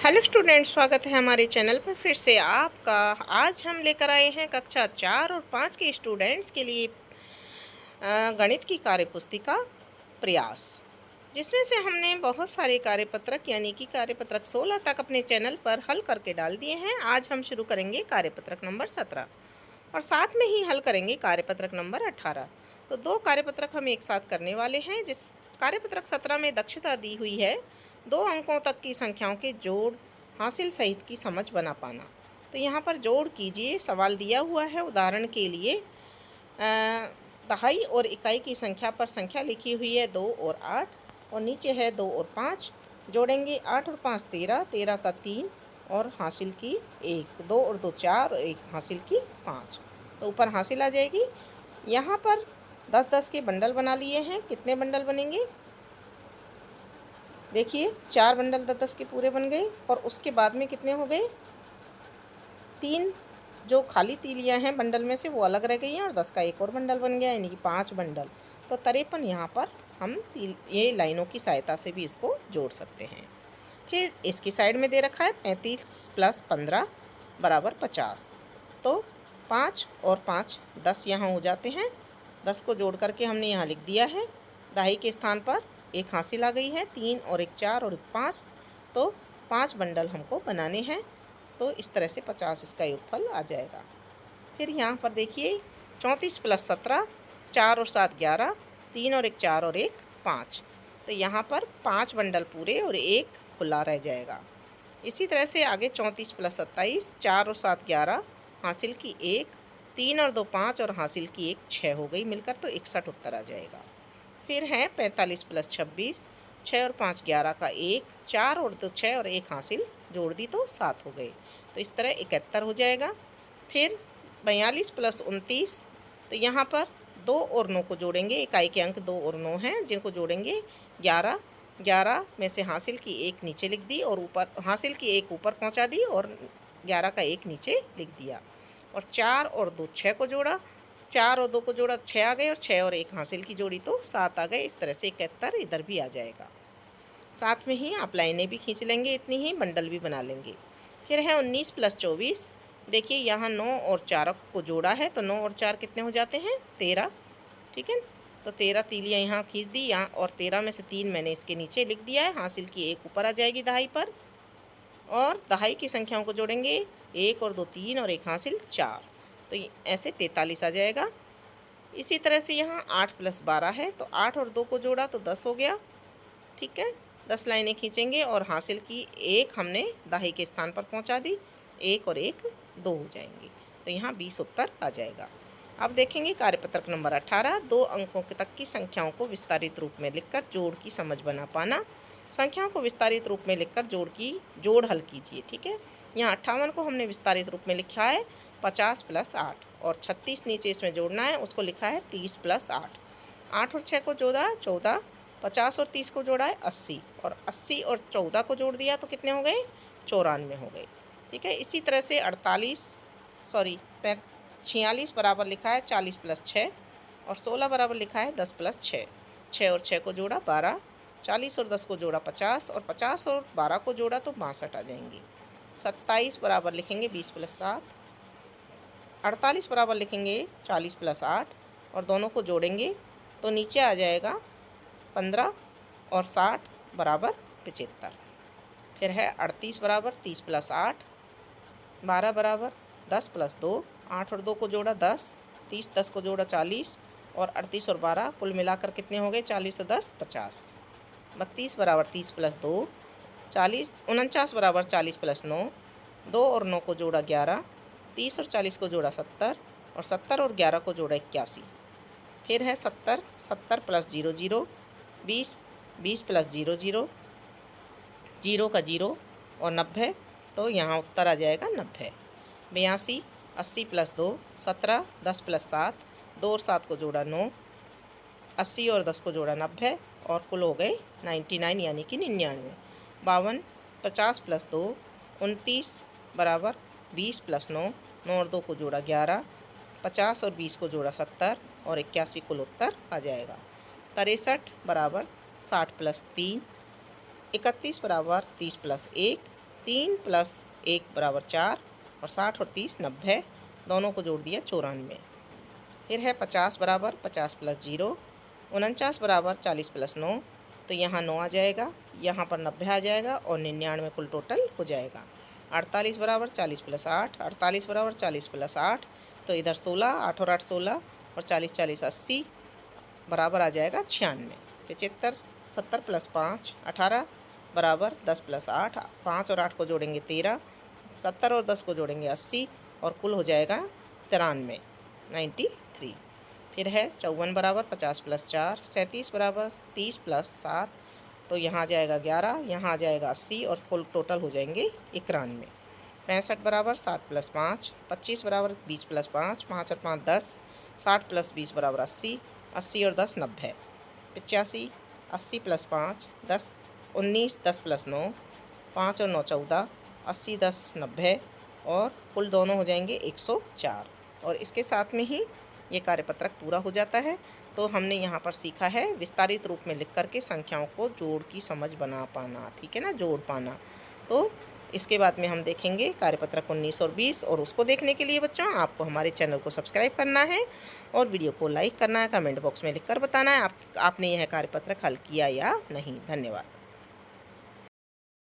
Hello student, स्वागत है हमारे चैनल पर फिर से आपका। आज हम लेकर आए हैं कक्षा 4 और 5 के स्टूडेंट्स के लिए गणित की कार्यपुस्तिका प्रयास, जिसमें से हमने बहुत सारे कार्यपत्रक यानी कि कार्यपत्रक 16 तक अपने चैनल पर हल करके डाल दिए हैं। आज हम शुरू करेंगे कार्यपत्रक नंबर 17 और साथ में ही हल करेंगे कार्यपत्रक नंबर 18। तो दो कार्यपत्रक हम एक साथ करने वाले हैं। जिस कार्यपत्रक 17 में दक्षता दी हुई है 2 अंकों तक की संख्याओं के जोड़ हासिल सहित की समझ बना पाना। तो यहाँ पर जोड़ कीजिए, सवाल दिया हुआ है। उदाहरण के लिए दहाई और इकाई की संख्या पर संख्या लिखी हुई है 2 और 8 और नीचे है 2 और 5। जोड़ेंगे 8 और 5 13, 13 का 3 और हासिल की 1, 2 और 2 4 और 1 हासिल की 5। तो ऊपर हासिल आ जाएगी। यहाँ पर 10-10 के बंडल बना लिए हैं। कितने बंडल बनेंगे? देखिए 4 बंडल 10-10 के पूरे बन गए और उसके बाद में कितने हो गए? 3 जो खाली तीलियां हैं बंडल में से वो अलग रह गई हैं और 10 का एक और बंडल बन गया, यानी कि 5 बंडल। तो 53 यहाँ पर हम ये लाइनों की सहायता से भी इसको जोड़ सकते हैं। फिर इसकी साइड में दे रखा है 35 + 15 = 50। तो 5 और 5 10 यहाँ हो जाते हैं। 10 को जोड़ करके हमने यहाँ लिख दिया है। दहाई के स्थान पर एक हासिल आ गई है, 3 और 1 4 और 1 5। तो 5 बंडल हमको बनाने हैं। तो इस तरह से 50 इसका योगफल आ जाएगा। फिर यहाँ पर देखिए 34 + 17 4 और 7 11, 3 और 1 4 और 1 5। तो यहाँ पर 5 बंडल पूरे और 1 खुला रह जाएगा। इसी तरह से आगे 34 + 27 4 और 7 11, हासिल की 1, 3 और 2 5 और हासिल की 1 6 हो गई मिलकर, तो 61 उत्तर आ जाएगा। फिर है 45 + 26 6 और 5 11 का 1, 4 और 2 6 और 1 हासिल जोड़ दी तो 7 हो गए। तो इस तरह 71 हो जाएगा। फिर 42 + 29, तो यहाँ पर 2 और 9 को जोड़ेंगे। इकाई के अंक 2 और 9 हैं जिनको जोड़ेंगे 11। 11 में से हासिल की 1 नीचे लिख दी और ऊपर हासिल की 1 ऊपर पहुँचा दी और 11 का 1 नीचे लिख दिया। और 4 और 2 6 को जोड़ा, 4 और 2 को जोड़ा 6 आ गए और 6 और 1 हासिल की जोड़ी तो 7 आ गए। इस तरह से 71 इधर भी आ जाएगा। साथ में ही आप लाइनें भी खींच लेंगे, इतनी ही बंडल भी बना लेंगे। फिर है 19 + 24। देखिए यहाँ 9 और 4 को जोड़ा है तो 9 और 4 कितने हो जाते हैं? 13। ठीक है, तो 13 तीलियाँ यहाँ खींच दी यहाँ और 13 में से 3 मैंने इसके नीचे लिख दिया है। हासिल की 1 ऊपर आ जाएगी दहाई पर और दहाई की संख्याओं को जोड़ेंगे 1 और 2 3 और 1 हासिल 4। तो ऐसे 43 आ जाएगा। इसी तरह से यहाँ 8 + 12 है तो 8 और 2 को जोड़ा तो 10 हो गया। ठीक है, 10 लाइनें खींचेंगे और हासिल की 1 हमने दहाई के स्थान पर पहुंचा दी। 1 और 1 2 हो जाएंगे, तो यहाँ 20 उत्तर आ जाएगा। अब देखेंगे कार्यपत्रक नंबर 18। 2 अंकों तक की संख्याओं को विस्तारित रूप में लिखकर जोड़ की समझ बना पाना। संख्याओं को विस्तारित रूप में लिखकर जोड़ हल कीजिए। ठीक है, यहाँ 58 को हमने विस्तारित रूप में लिखा है 50 + 8 और 36 नीचे इसमें जोड़ना है, उसको लिखा है 30 + 8। 8 और 6 को जोड़ा 14, 50 और 30 को जोड़ा है 80 और 80 और 14 को जोड़ दिया तो कितने हो गए? 94 हो गए। ठीक है, इसी तरह से 46 बराबर लिखा है 40 + 6 और 16 बराबर लिखा है 10 + 6। 6 और 6 को जोड़ा 12, 40 और 10 को जोड़ा 50 और 50 और 12 को जोड़ा तो 62 आ जाएंगी। 27 बराबर लिखेंगे 20 + 7, 48 बराबर लिखेंगे 40 + 8 और दोनों को जोड़ेंगे तो नीचे आ जाएगा 15 और 60 बराबर 75। फिर है 38 बराबर 30 + 8, 12 बराबर 10 + 2, 8 और 2 को जोड़ा 10, 30 10 को जोड़ा 40 और 38 और 12 कुल मिलाकर कितने हो गए? 40 और 10 50। 32 बराबर 30 + 2, 49 बराबर 40 + 9, 2 और 9 को जोड़ा 11, 30 और 40 को जोड़ा 70 और 70 और 11 को जोड़ा 81। फिर है 70 70 + 0 0, 20 20 + 0 0, 0 का 0 और 90, तो यहाँ उत्तर आ जाएगा 90। 82 80 + 2 17, 10 + 7, 2 और 7 को जोड़ा 9, 80 और 10 को जोड़ा 90 और कुल हो गए 99 यानी कि 99। 52 50 + 2 29 बराबर 20 + 9, 9 और 2 को जोड़ा 11, 50 और 20 को जोड़ा 70 और 81 कुल उत्तर आ जाएगा। 63 बराबर 60 + 3, 31 बराबर 30 + 1, 3 + 1 = 4 और 60 और 30 90, दोनों को जोड़ दिया 94। फिर है 50 = 50 + 0, 49 = 40 + 9, तो यहाँ 9 आ जाएगा, यहाँ पर 90 आ जाएगा और 99 कुल टोटल हो जाएगा। 48 = 40 + 8, 48 = 40 + 8, तो इधर 16, 8 और 8 16 और 40 40 80 बराबर आ जाएगा 96। 75 70 + 5 18 = 10 + 8, 5 और 8 को जोड़ेंगे 13, 70 और 10 को जोड़ेंगे 80 और कुल हो जाएगा 93 93। फिर है 54 = 50 + 4, 37 = 30 + 7, तो यहाँ आ जाएगा 11, यहाँ आ जाएगा 80 और कुल टोटल हो जाएंगे 91। 65 = 60 + 5, 25 = 20 + 5, 5 और 5 10, 60 + 20 = 80, 80 और 10 90। 85 80 + 5 10 19, 10 + 9, 5 और 9 14, 80 10 90 और कुल दोनों हो जाएंगे 104। और इसके साथ में ही ये कार्यपत्रक पूरा हो जाता है। तो हमने यहाँ पर सीखा है विस्तारित रूप में लिख करके संख्याओं को जोड़ की समझ बना पाना, ठीक है ना, जोड़ पाना। तो इसके बाद में हम देखेंगे कार्यपत्रक 19 और 20, और उसको देखने के लिए बच्चों आपको हमारे चैनल को सब्सक्राइब करना है और वीडियो को लाइक करना है, कमेंट बॉक्स में लिखकर बताना है आपने यह कार्यपत्रक हल किया या नहीं। धन्यवाद।